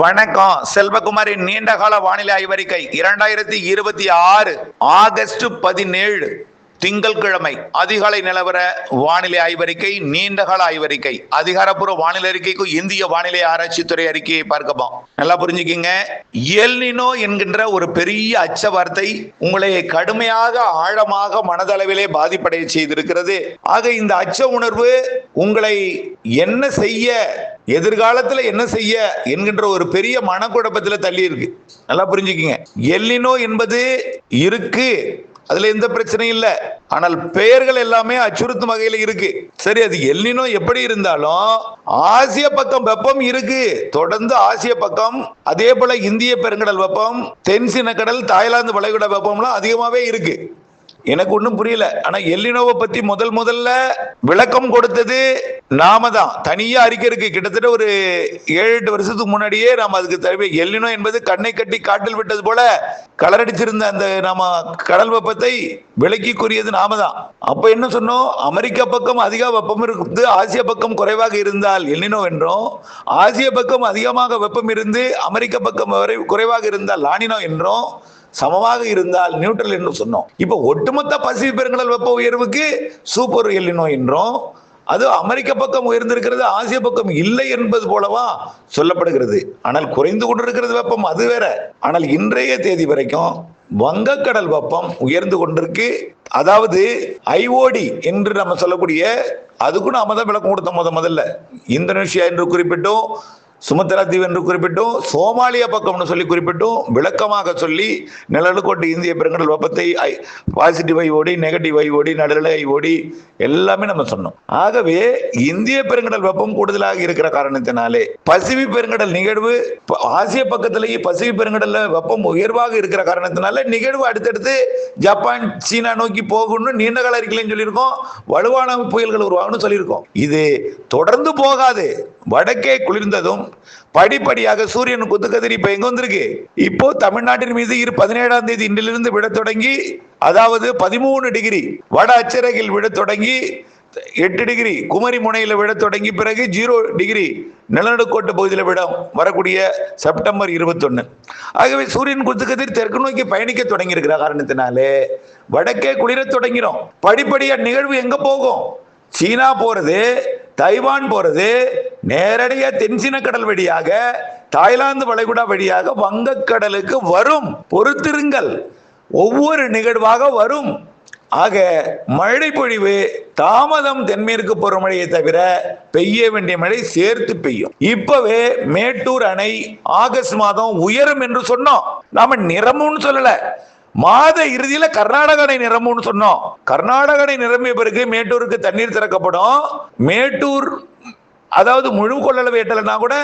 வணக்கம். செல்வகுமாரின் நீண்டகால வானிலை ஆய்வறிக்கை 2026 ஆகஸ்ட் 17 திங்கட்கிழமை அதிகாலை நிலவர வானிலை ஆய்வறிக்கை, நீண்டகால ஆய்வறிக்கை. அதிகாரப்பூர்வ வானிலை அறிக்கைக்கும் இந்திய வானிலை ஆராய்ச்சித்துறை அறிக்கையை பார்க்கப்போம். நல்லா புரிஞ்சுக்கிங்க. எல் நினோ என்கின்ற ஒரு பெரிய அச்ச வார்த்தை உங்களை கடுமையாக ஆழமாக மனதளவிலே பாதிப்படைய செய்திருக்கிறது. ஆக இந்த அச்ச உணர்வு உங்களை என்ன செய்ய, எதிர்காலத்துல என்ன செய்ய என்கின்ற ஒரு பெரிய மனக்குழப்பத்துல தள்ளி இருக்கு. நல்லா புரிஞ்சுக்கிங்க. எல் நினோ என்பது இருக்கு, அதுல எந்த பிரச்சனையும் இல்ல. ஆனால் பெயர்கள் எல்லாமே அச்சுறுத்தும் வகையில இருக்கு. சரி, அது எல் நினோ எப்படி இருந்தாலும் ஆசிய பக்கம் வெப்பம் இருக்கு, தொடர்ந்து ஆசிய பக்கம். அதே போல இந்திய பெருங்கடல் வெப்பம், தென்சீன கடல், தாய்லாந்து வளைகுடா வெப்பம்லாம் அதிகமாவே இருக்கு. எனக்கு ஒன்றும் புரியல. ஆனா எல் நினோவை பத்தி முதல்ல விளக்கம் கொடுத்தது நாம தான். தனியா அறிக்கை இருக்கு. கிட்டத்தட்ட ஒரு 7-8 வருஷத்துக்கு முன்னாடியே நாம அதுக்கு தேவை. எல் நினோ என்பது கண்ணை கட்டி காட்டில் விட்டது போல கலரடிச்சிருந்த அந்த நாம கடல் வெப்பத்தை விலக்கி கூறியது நாம தான். அப்ப என்ன சொன்னோம்? அமெரிக்கா பக்கம் அதிக வெப்பம் இருந்து ஆசிய பக்கம் குறைவாக இருந்தால் எல் நினோ என்றும், ஆசிய பக்கம் அதிகமாக வெப்பம் இருந்து அமெரிக்க பக்கம் குறைவாக இருந்தால் லா நினோ என்றும், சமமாக இருந்தால் நியூட்ரல் என்று சொன்னோம். இப்ப ஒட்டுமொத்த பசிபிக் பெருங்கடல் வெப்ப உயர்வுக்கு சூப்பர் எல் நினோ என்றும், அது அமெரிக்க பக்கம் உயர்ந்திருக்கிறது, ஆசிய பக்கம் இல்லை என்பது போலவா சொல்லப்படுகிறது. ஆனால் குறைந்து கொண்டிருக்கிறது வெப்பம், அது வேற. ஆனால் இன்றைய தேதி வரைக்கும் வங்கக்கடல் வெப்பம் உயர்ந்து கொண்டிருக்கு. அதாவது ஐஓடி என்று நம்ம சொல்லக்கூடிய, அதுக்கும் நாம தான் விளக்கம் கொடுத்த முதல்ல. இந்தோனேஷியா என்று குறிப்பிட்டோம், சுமத்ரா தீவு என்று குறிப்பிட்டும், சோமாலியா பக்கம்னு சொல்லி குறிப்பிட்டும் விளக்கமாக சொல்லி நிழலுக்கோட்டு இந்திய பெருங்கடல் வெப்பத்தை பாசிட்டிவ் ஐஓடி, நெகட்டிவ் ஐஓடி, நடுநிலை ஐஓடி எல்லாமே நம்ம சொன்னோம். ஆகவே இந்திய பெருங்கடல் வெப்பம் கூடுதலாக இருக்கிற காரணத்தினாலே பசிபிக் பெருங்கடல் நிகழ்வு, ஆசிய பக்கத்திலேயே பசிபிக் பெருங்கடல்ல வெப்பம் உயர்வாக இருக்கிற காரணத்தினால நிகழ்வு அடுத்தடுத்து ஜப்பான், சீனா நோக்கி போகணும்னு நீண்ட கால அறிக்கையிலும் சொல்லியிருக்கோம். வலுவான புயல்கள் உருவாகணும்னு சொல்லியிருக்கோம். இது தொடர்ந்து போகாது. வடக்கே குளிர்ந்ததும் படிப்படியாக சூரியன் குத்துக்கதிரி இப்ப எங்க வந்திருக்கு? இப்போ தமிழ்நாட்டின் மீது 17ஆம் தேதி இன்றிலிருந்து விட தொடங்கி, அதாவது 13 டிகிரி வட அச்சரகில் விட தொடங்கி, 8 டிகிரி குமரி முனையில விட தொடங்கி, பிறகு 0 டிகிரி நிலநடுக்கோட்டு பகுதியில் விட வரக்கூடிய செப்டம்பர் 21. ஆகவே சூரியன் குத்துக்கதிர் தெற்கு நோக்கி பயணிக்க தொடங்கி இருக்கிற காரணத்தினாலே வடக்கே குளிர தொடங்கிறோம். படிப்படியா நிகழ்வு எங்க போகும்? சீனா போறது, தைவான் போறது, நேரடியா தென்சீன கடல் வழியாக தாய்லாந்து வளைகுடா வழியாக வங்கக்கடலுக்கு வரும். பொறுத்திருங்கள், ஒவ்வொரு நிகழ்வாக வரும். ஆக மழை பொழிவு தாமதம் தென்மேற்கு பருவமழையை தவிர பெய்ய வேண்டிய மழை சேர்த்து பெய்யும். இப்பவே மேட்டூர் அணை ஆகஸ்ட் மாதம் உயரும் என்று சொன்னோம். நாம நிரம்பும்னு சொல்லல, மாத இறுதியில கர்நாடக அணை நிரம்பும்னு சொன்னோம். கர்நாடக அணை நிரம்பிய பிறகு மேட்டூருக்கு தண்ணீர் திறக்கப்படும். மேட்டூர் அதாவது முழு கொள்ளளவு எட்டலைன்னா கூட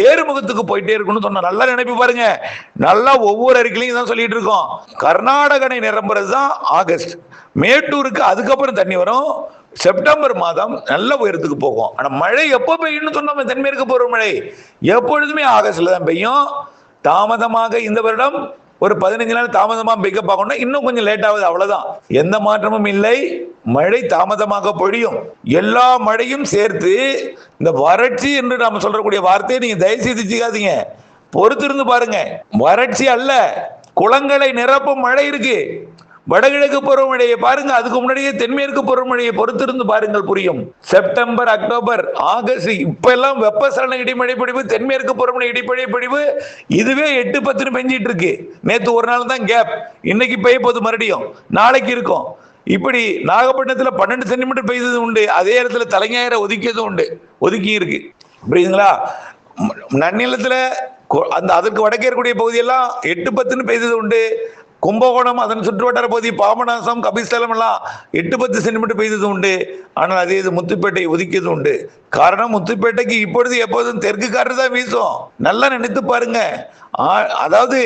ஏறுமுகத்துக்கு போயிட்டே இருக்குன்னு சொன்னோம். நல்லா நினைப்பு பாருங்க. நல்லா ஒவ்வொரு அறிக்கையிலையும் தான் சொல்லிட்டு இருக்கோம். கர்நாடக அணை நிரம்புறதுதான் ஆகஸ்ட். மேட்டூருக்கு அதுக்கப்புறம் தண்ணி வரும். செப்டம்பர் மாதம் நல்ல உயரத்துக்கு போகும். ஆனா மழை எப்போ பெய்யும் சொன்னோம்? தென்மேற்கு பருவமழை எப்பொழுதுமே ஆகஸ்ட்ல தான் பெய்யும். தாமதமாக இந்த வருடம் ஒரு 15 நாள் தாமதமா பெய்ய பார்க்கணும். இன்னும் கொஞ்சம் லேட் ஆகுது, அவ்வளவுதான். எந்த மாற்றமும் இல்லை. மழை தாமதமாக பொழியும். எல்லா மழையும் சேர்த்து இந்த வறட்சி என்று நாம சொல்லக்கூடிய வார்த்தையை நீங்க தயவு செய்து செய்யாதீங்க. பொறுத்திருந்து பாருங்க. வறட்சி அல்ல, குளங்களை நிரப்பும் மழை இருக்கு. வடகிழக்கு பருவமழையை பாருங்க, அதுக்கு முன்னாடியே தென்மேற்கு பருவமழையை பொறுத்திருந்து பாருங்கள், புரியும். செப்டம்பர், அக்டோபர், ஆகஸ்ட் இப்ப எல்லாம் வெப்பசலன இடிமழை பொழிவு, தென்மேற்கு பருவமழை இடிமழை பொழிவு இதுவே 8-10 பெஞ்சிட்டு இருக்கு. நேத்து ஒரு நாள் தான் கேப், இன்னைக்கு பெய்ய போது மறுபடியும், நாளைக்கு இருக்கும். இப்படி நாகப்பட்டினத்துல 12 சென்டிமீட்டர் பெய்தது உண்டு. அதே இடத்துல தலைஞாயிர ஒதுக்கியதும் உண்டு, ஒதுக்கி இருக்கு. புரியுதுங்களா? நன்னிலத்துல அந்த அதற்கு வடக்கே இருக்கக்கூடிய பகுதியெல்லாம் 8-10 பெய்தது உண்டு. கும்பகோணம், அதன் சுற்றுவட்டார பகுதி, பாபநாசம், கபிஸ்தலம் எல்லாம் 8-10 சென்டிமீட்டர் பெய்தது உண்டு. ஆனால் அதே இது முத்துப்பேட்டை ஒதுக்கியது உண்டு. காரணம், முத்துப்பேட்டைக்கு இப்பொழுது எப்போதும் தெற்கு காற்று தான் வீசும். நல்லா நினைத்து பாருங்க. அதாவது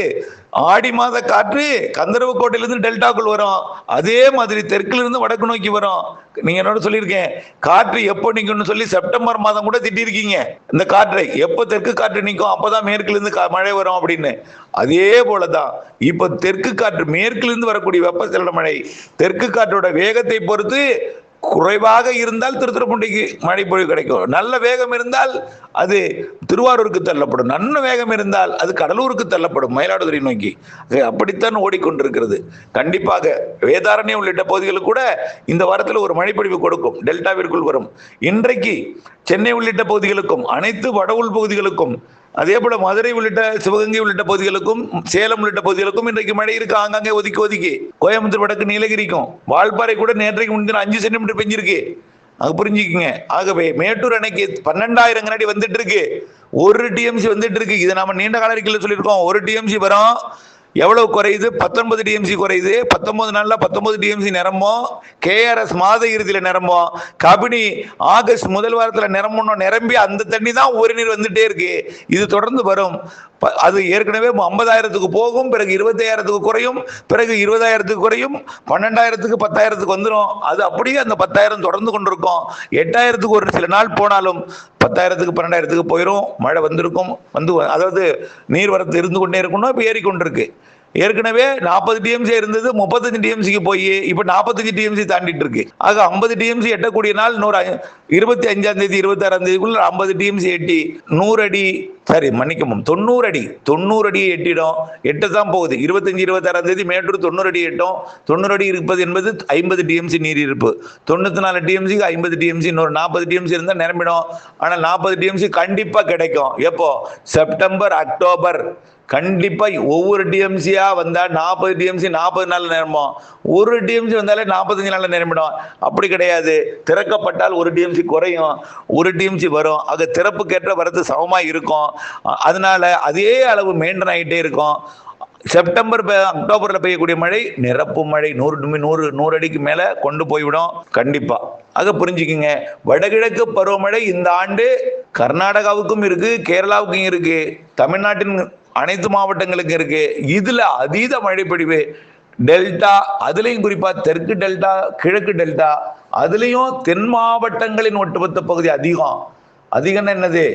ஆடி மாத காற்று கந்தரவு கோட்டையிலிருந்து டெல்டாக்குள் வரும். அதே மாதிரி தெற்குல இருந்து வடக்கு நோக்கி வரும். நீங்க என்னோட சொல்லியிருக்கேன், காற்று எப்போ நிக்கும்னு சொல்லி செப்டம்பர் மாதம் கூட திட்டிருக்கீங்க. இந்த காற்றை எப்போ தெற்கு காற்று நிற்கும் அப்பதான் மேற்குல இருந்து மழை வரும் அப்படின்னு. அதே போலதான் இப்ப தெற்கு காற்று, மேற்குல இருந்து வரக்கூடிய வெப்பசலன மழை தெற்கு காற்றோட வேகத்தை பொறுத்து குறைவாக இருந்தால் திருத்துறைப்பூண்டிக்கு மழை பொழிவு கிடைக்கும். நல்ல வேகம் இருந்தால் அது திருவாரூருக்கு தள்ளப்படும். நல்ல வேகம் இருந்தால் அது கடலூருக்கு தள்ளப்படும், மயிலாடுதுறை நோக்கி. அப்படித்தான் ஓடிக்கொண்டிருக்கிறது. கண்டிப்பாக வேதாரண்யம் உள்ளிட்ட பகுதிகளுக்கு கூட இந்த வாரத்தில் ஒரு மழைப்பொழிவு கொடுக்கும், டெல்டாவிற்குள் வரும். இன்றைக்கு சென்னை உள்ளிட்ட பகுதிகளுக்கும் அனைத்து வட உள் பகுதிகளுக்கும், அதே போல மதுரை உள்ளிட்ட சிவகங்கை உள்ளிட்ட பகுதிகளுக்கும் சேலம் உள்ளிட்ட பகுதிகளுக்கும் இன்றைக்கு மழை இருக்கு. ஆங்காங்கே ஒதுக்கி ஒதுக்கி கோயம்புத்தூர் வடக்கு நீலகிரிக்கும் வால்பாறை கூட நேற்றைக்கு முன்தினம் 5 சென்டிமீட்டர் பெஞ்சிருக்கு. அது புரிஞ்சுக்குங்க. ஆகவே மேட்டூர் அணைக்கு 12,000 கனஅடி வந்துட்டு இருக்கு, 1 டிஎம்சி வந்துட்டு இருக்கு. இதை நாம நீண்ட கால அறிக்கையில் சொல்லியிருக்கோம். 1 டிஎம்சி வரும். எவ்வளவு குறையுது? 19 டிஎம்சி குறையுது. 19 நாள்ல 19 டிஎம்சி நிரம்பும். கேஆர்எஸ் மாத இறுதியில நிரம்பும். கபினி ஆகஸ்ட் முதல் வாரத்தில் நிரம்பணும். நிரம்பி அந்த தண்ணி தான் ஒரு நீர் வந்துட்டே இருக்கு. இது தொடர்ந்து வரும். அது ஏற்கனவே 50,000க்கு போகும், பிறகு 25,000க்கு குறையும், பிறகு 20,000க்கு குறையும், 12,000க்கு 10,000க்கு வந்துடும். அது அப்படியே அந்த 10,000 தொடர்ந்து கொண்டிருக்கும். 8,000க்கு ஒரு சில நாள் போனாலும் 10,000க்கு 12,000க்கு போயிடும். மழை வந்திருக்கும், அதாவது நீர்வரத்து இருந்து கொண்டே இருக்கணும். இப்போ ஏறிக்கொண்டிருக்கு. ஏற்கனவே 40 டிஎம்சி இருந்தது, 35 டிஎம்சிக்கு போய் இப்ப 45 டிஎம்சி தாண்டிட்டு இருக்கு. ஆக 50 டிஎம்சி எட்டக்கூடிய நாள் 25ஆம் தேதி 26ஆம் தேதிக்குள்ள 50 டிஎம்சி எட்டி 100 அடி, சாரி மன்னிக்கவும் 90 அடியை எட்டிடும். எட்டதான் போகுது. 25 26ஆம் தேதி மேட்டூர் 90 அடி எட்டும். 90 அடி இருப்பது என்பது 50 டிஎம்சி நீர் இருப்பு. 94 டிஎம்சிக்கு 50 டிஎம்சி, இன்னொரு 40 டிஎம்சி இருந்தால் நிரம்பிடும். ஆனால் 40 டிஎம்சி கண்டிப்பா கிடைக்கும். எப்போ? September October. கண்டிப்பா ஒவ்வொரு டிஎம்சியா வந்தா 40 டிஎம்சி 40 நாள் நிரம்பும். 1 டிஎம்சி வந்தாலே 45 நாள்ல நிரம்பிடும். அப்படி கிடையாது. திறக்கப்பட்டால் 1 டிஎம்சி குறையும், 1 டிஎம்சி வரும். அது திறப்புக்கேற்ற வரத்து சமமா இருக்கும். அதனால அதே அளவு மெயின்டைன் ஆகிட்டே இருக்கும். செப்டம்பர் அக்டோபர்ல பெய்யக்கூடிய மழை நிரப்பு மழை 100 அடிக்கு மேல கொண்டு போய்விடும் கண்டிப்பா. ஆக புரிஞ்சுக்குங்க. வடகிழக்கு பருவமழை இந்த ஆண்டு கர்நாடகாவுக்கும் இருக்கு, கேரளாவுக்கும் இருக்கு, தமிழ்நாட்டின் அனைத்து மாவட்டங்களுக்கு இருக்கு. இதுல அதீத மழைப்பொழிவு டெல்டா, அதுலயும் குறிப்பா தெற்கு டெல்டா, கிழக்கு டெல்டா, அதுலயும் தென் மாவட்டங்களின் ஒட்டுமொத்த பகுதி அதிகம் என்னது,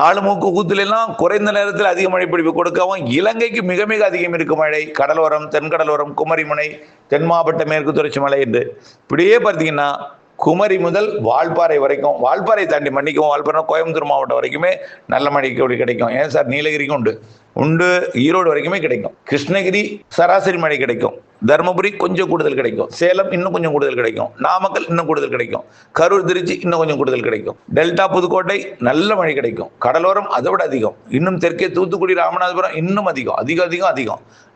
4 மூக்கு கூத்துல எல்லாம் குறைந்த நேரத்தில் அதிக மழை பொழிவு கொடுக்கவும், இலங்கைக்கு மிக மிக அதிகம் இருக்கும் மழை. கடலோரம், தென்கடலோரம், குமரிமுனை, தென் மாவட்ட மேற்கு தொடர்ச்சி மலை என்று இப்படியே பார்த்தீங்கன்னா குமரி முதல் வால்பாறை வரைக்கும், வால்பாறை தாண்டி மன்னிக்கவும், வால்பாறை கோயம்புத்தூர் மாவட்டம் வரைக்குமே நல்ல மழை கிடைக்கும். ஏன் சார்? நீலகிரிக்கும் உண்டு, ஈரோடு வரைக்குமே கிடைக்கும். கிருஷ்ணகிரி சராசரி மழை கிடைக்கும். தருமபுரி கொஞ்சம் கூடுதல் கிடைக்கும். சேலம் இன்னும் கொஞ்சம் கூடுதல் கிடைக்கும். நாமக்கல் இன்னும் கூடுதல் கிடைக்கும். கரூர், திருச்சி இன்னும் கொஞ்சம் கூடுதல் கிடைக்கும். டெல்டா, புதுக்கோட்டை நல்ல மழை கிடைக்கும். கடலோரம் அதை விட அதிகம். இன்னும் தெற்கே தூத்துக்குடி, ராமநாதபுரம் இன்னும் அதிகம்.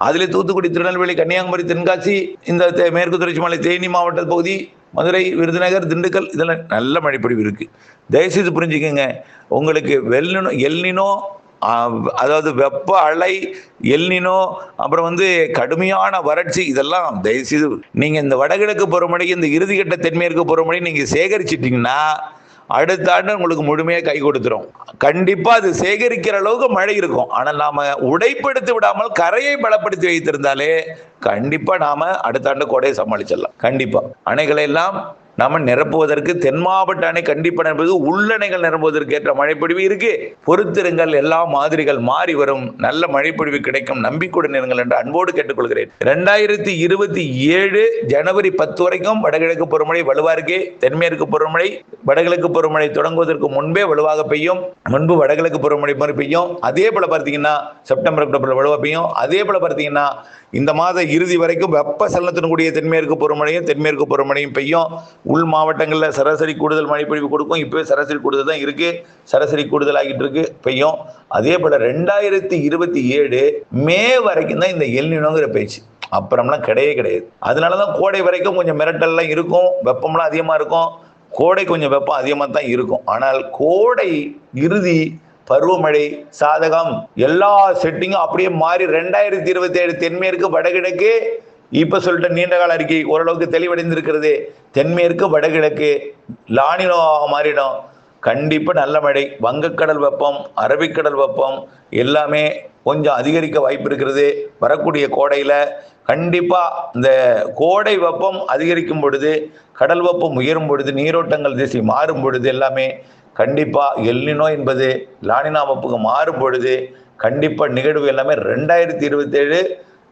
அதிலே தூத்துக்குடி, திருநெல்வேலி, கன்னியாகுமரி, தென்காசி, இந்த மேற்கு தொடர்ச்சி மலை, தேனி மாவட்ட பகுதி, மதுரை, விருதுநகர், திண்டுக்கல் இதெல்லாம் நல்ல மழைப்பொழிவு இருக்கு. தயவுசெய்து புரிஞ்சுக்கோங்க. உங்களுக்கு எல்னினோ, அதாவது வெப்ப அலை, எல்னினோ, அப்புறம் கடுமையான வறட்சி, இதெல்லாம் தயவுசெய்து நீங்க இந்த வடகிழக்கு பருவமழை, இந்த இறுதிக்கட்ட தென்மேற்கு பருவமழை நீங்க சேகரிச்சிட்டீங்கன்னா அடுத்த ஆண்டு உங்களுக்கு முழுமையாக கை கொடுத்துரும். கண்டிப்பா அது சேகரிக்கிற அளவுக்கு மழை இருக்கும். ஆனால் நாம உடைப்படுத்தி விடாமல் கரையை பலப்படுத்தி வைத்திருந்தாலே கண்டிப்பா நாம அடுத்த ஆண்டு கோடையை சமாளிச்சிடலாம். கண்டிப்பா அணைகளை எல்லாம் நாம நிரப்புவதற்கு தென் மாவட்ட அணை கண்டிப்பா நிரப்புவது, உள்ளணைகள் நிரம்புவதற்கு ஏற்ற மழைப்பொழிவு இருக்கு. பொறுத்திருங்கள், எல்லா மாதிரிகள் மாறி வரும். நல்ல மழைப்பொழிவு கிடைக்கும், நம்பிக்கையுடன் இருங்கள் என்று அன்போடு கேட்டுக்கொள்கிறேன். 2027 ஜனவரி 10 வரைக்கும் வடகிழக்கு பருவமழை வலுவா இருக்கு. தென்மேற்கு பருவமழை வடகிழக்கு பருவமழை தொடங்குவதற்கு முன்பே வலுவாக பெய்யும். முன்பு வடகிழக்கு பருவமழை மாதிரி பெய்யும். அதே போல பார்த்தீங்கன்னா செப்டம்பர் அக்டோபர் வலுவா பெய்யும். அதே போல பார்த்தீங்கன்னா இந்த மாத இறுதி வரைக்கும் வெப்ப சலனத்தின் கூடிய தென்மேற்கு பருவமழையும் பெய்யும். உள் மாவட்டங்களில் சராசரி கூடுதல் மழைப்பொழிவு கொடுக்கும். இப்பவே சராசரி கூடுதல் தான் இருக்கு. சராசரி கூடுதல் ஆகிட்டு இருக்கு, பெய்யும். அதே போல 2027 மே வரைக்கும் தான் இந்த எல்னினோங்கிற பேச்சு. அப்புறம்லாம் கிடையாது. அதனாலதான் கோடை வரைக்கும் கொஞ்சம் மிரட்டல்லாம் இருக்கும், வெப்பம்லாம் அதிகமா இருக்கும். கோடை கொஞ்சம் வெப்பம் அதிகமாக தான் இருக்கும். ஆனால் கோடை இறுதி பருவமழை சாதகம் எல்லா செட்டிங்கும் அப்படியே மாறி 2027 தென்மேற்கு வடகிழக்கு, இப்ப சொல்லிட்ட நீண்டகால அறிக்கை ஓரளவுக்கு தெளிவடைந்திருக்கிறது. தென்மேற்கு வடகிழக்கு லானினோ மாறிடும். கண்டிப்பா நல்ல மழை. வங்கக்கடல் வெப்பம், அரபிக்கடல் வெப்பம் எல்லாமே கொஞ்சம் அதிகரிக்க வாய்ப்பு இருக்கிறது. வரக்கூடிய கோடையில கண்டிப்பா இந்த கோடை வெப்பம் அதிகரிக்கும் பொழுது, கடல் வெப்பம் உயரும் பொழுது, நீரோட்டங்கள் திசை மாறும் பொழுது எல்லாமே கண்டிப்பா எல்னினோ என்பது லானினா வெப்புக்கு மாறும் பொழுது கண்டிப்பா நிகழ்வு எல்லாமே 2027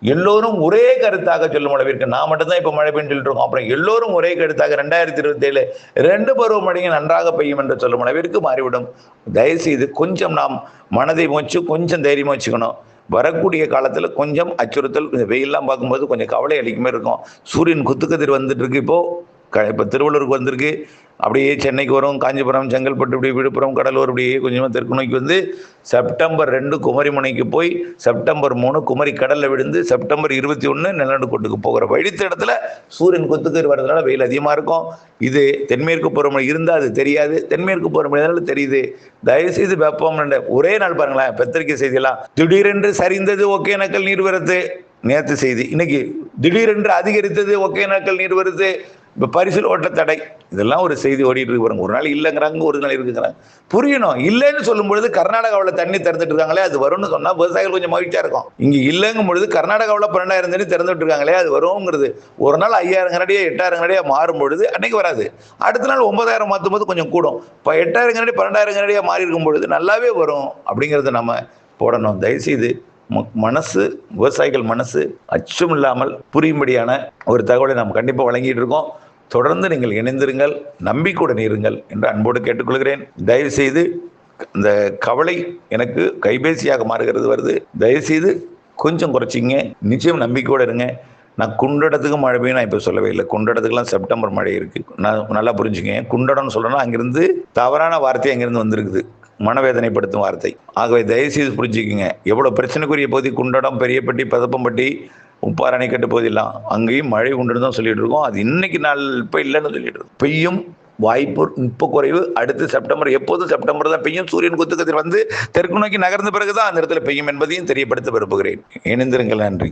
எல்லோரும் ஒரே கருத்தாக சொல்லும் அளவிற்கு நான் மட்டும்தான் இப்ப மழை பெய்யும் சொல்லிட்டு இருக்கோம். அப்புறம் எல்லோரும் ஒரே கருத்தாக 2027 2 பருவமழையும் நன்றாக பெய்யும் என்று சொல்லும் அளவிற்கு மாறிவிடும். தயவுசெய்து கொஞ்சம் நாம் மனதை வச்சு கொஞ்சம் தைரியமா வச்சுக்கணும். வரக்கூடிய காலத்துல கொஞ்சம் அச்சுறுத்தல், வெயில்லாம் பார்க்கும்போது கொஞ்சம் கவலை அளிக்குமே இருக்கும். சூரியன் குத்துக்கதிர் வந்துட்டு இருக்கு. இப்போ திருவள்ளூருக்கு வந்திருக்கு, அப்படியே சென்னைக்கு வரும், காஞ்சிபுரம், செங்கல்பட்டு, இப்படி விழுப்புரம், கடலூர், அப்படியே கொஞ்சமாக தெற்கு நோக்கி வந்து செப்டம்பர் 2 குமரிமுனைக்கு போய் செப்டம்பர் 3 குமரி கடல்ல விழுந்து செப்டம்பர் 21 நிலநடுக்கோட்டுக்கு போகிற வழித்தடத்துல சூரியன் குத்துக்கதிர் வர்றதுனால வெயில் அதிகமா இருக்கும். இது தென்மேற்கு பருவமழை இருந்தா அது தெரியாது, தென்மேற்கு பருவமழைனால தெரியுது. தயவுசெய்து வெப்பம் ஒரே நாள் பாருங்களேன், பத்திரிகை செய்தியெல்லாம் திடீரென்று சரிந்தது ஒகேனக்கல் நீர்வரத்து, நேற்று செய்தி. இன்னைக்கு திடீரென்று அதிகரித்தது ஒகேனக்கல் நீர்வரத்து, இப்ப பரிசல் ஓட்ட தடை, இதெல்லாம் ஒரு செய்தி ஓடிட்டு இருக்கு பாருங்க. ஒரு நாள் இல்லைங்கிறாங்க, ஒரு நாள் இருக்குங்கிறாங்க. புரியணும். இல்லைன்னு சொல்லும் பொழுது கர்நாடகாவில் தண்ணி திறந்துட்டு இருக்காங்களே, அது வரும்னு சொன்னா விவசாயிகள் கொஞ்சம் மகிழ்ச்சியா இருக்கும். இங்க இல்லைங்கும் பொழுது கர்நாடகாவில் 12,000 தண்ணி திறந்துட்டு இருக்காங்களே, அது வரும்ங்கிறது. ஒரு நாள் 5,000 கனடியா 8,000 கனடியா மாறும் பொழுது அன்னைக்கு வராது. அடுத்த நாள் 9,000 மாற்றும் போது கொஞ்சம் கூடும். இப்போ 8,000 கனடி 12,000 கனடியா மாறி இருக்கும் பொழுது நல்லாவே வரும் அப்படிங்கிறத நம்ம போடணும். தயவுசெய்து மனசு, விவசாயிகள் மனசு அச்சம் இல்லாமல் புரியும்படியான ஒரு தகவலை நாம் கண்டிப்பாக வழங்கிட்டு இருக்கோம். தொடர்ந்து நீங்கள் இணைந்திருங்கள், நம்பிக்கையுடன் இருங்கள் என்று அன்போடு கேட்டுக்கொள்கிறேன். தயவு செய்து இந்த கவலை எனக்கு கைபேசியாக மாறுகிறது வருது, தயவு செய்து கொஞ்சம் குறைச்சிங்க. நிச்சயம் நம்பிக்கையோடு இருங்க. நான் குண்டடத்துக்கு மழை பெய்யும் நான் இப்போ சொல்லவே இல்லை. குண்டடத்துக்குலாம் செப்டம்பர் மழை இருக்கு. நான் நல்லா புரிஞ்சுங்க. குண்டடம்னு சொல்றேன்னா அங்கிருந்து தவறான வார்த்தை அங்கிருந்து வந்திருக்குது, மனவேதனைப்படுத்தும் வார்த்தை. ஆகவே தயவுசெய்து புரிஞ்சுக்குங்க. எவ்வளவு பிரச்சனைக்குரிய பகுதி குண்டடம், பெரியப்பட்டி, பதப்பம்பட்டி, உப்பார் அணைக்கட்டு பகுதியெல்லாம் அங்கேயும் மழை உண்டுன்னு தான் சொல்லிட்டு இருக்கோம். அது இன்னைக்கு நாள் இப்போ இல்லைன்னு சொல்லிட்டு இருக்கோம். பெய்யும் வாய்ப்பு இப்போ குறைவு. அடுத்து செப்டம்பர், எப்போதும் செப்டம்பர் தான் பெய்யும். சூரியன் குத்துக்கதிர் வந்து தெற்கு நோக்கி நகர்ந்த பிறகுதான் அந்த இடத்துல பெய்யும் என்பதையும் தெரியப்படுத்த விரும்புகிறேன். இணைந்திருங்கள். நன்றி.